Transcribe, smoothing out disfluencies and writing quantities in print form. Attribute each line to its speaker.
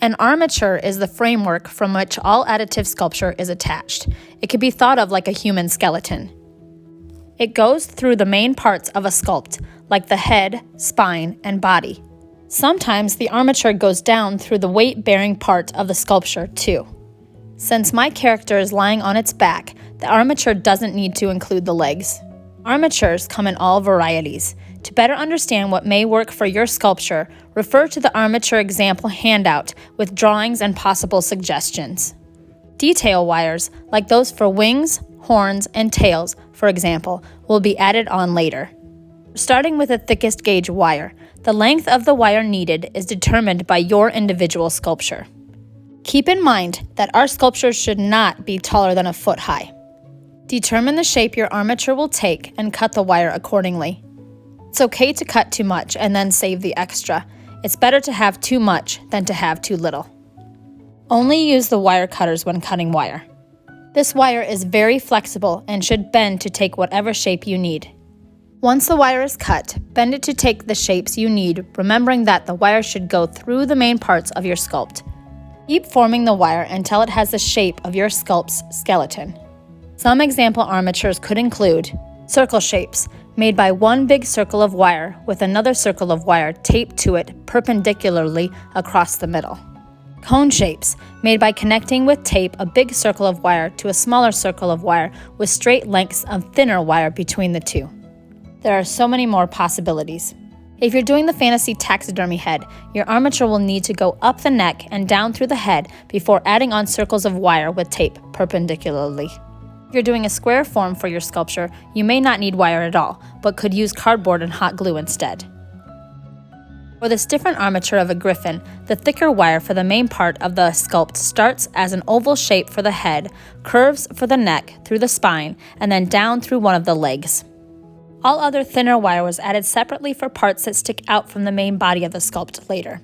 Speaker 1: An armature is the framework from which all additive sculpture is attached. It can be thought of like a human skeleton. It goes through the main parts of a sculpt, like the head, spine, and body. Sometimes the armature goes down through the weight-bearing part of the sculpture, too. Since my character is lying on its back, the armature doesn't need to include the legs. Armatures come in all varieties. To better understand what may work for your sculpture, refer to the armature example handout with drawings and possible suggestions. Detail wires, like those for wings, horns, and tails, for example, will be added on later. Starting with the thickest gauge wire, the length of the wire needed is determined by your individual sculpture. Keep in mind that our sculptures should not be taller than a foot high. Determine the shape your armature will take and cut the wire accordingly. It's okay to cut too much and then save the extra. It's better to have too much than to have too little. Only use the wire cutters when cutting wire. This wire is very flexible and should bend to take whatever shape you need. Once the wire is cut, bend it to take the shapes you need, remembering that the wire should go through the main parts of your sculpt. Keep forming the wire until it has the shape of your sculpt's skeleton. Some example armatures could include circle shapes, made by one big circle of wire with another circle of wire taped to it perpendicularly across the middle. Cone shapes, made by connecting with tape a big circle of wire to a smaller circle of wire with straight lengths of thinner wire between the two. There are so many more possibilities. If you're doing the fantasy taxidermy head, your armature will need to go up the neck and down through the head before adding on circles of wire with tape perpendicularly. If you're doing a square form for your sculpture, you may not need wire at all, but could use cardboard and hot glue instead. For this different armature of a griffin, the thicker wire for the main part of the sculpt starts as an oval shape for the head, curves for the neck through the spine, and then down through one of the legs. All other thinner wire was added separately for parts that stick out from the main body of the sculpt later.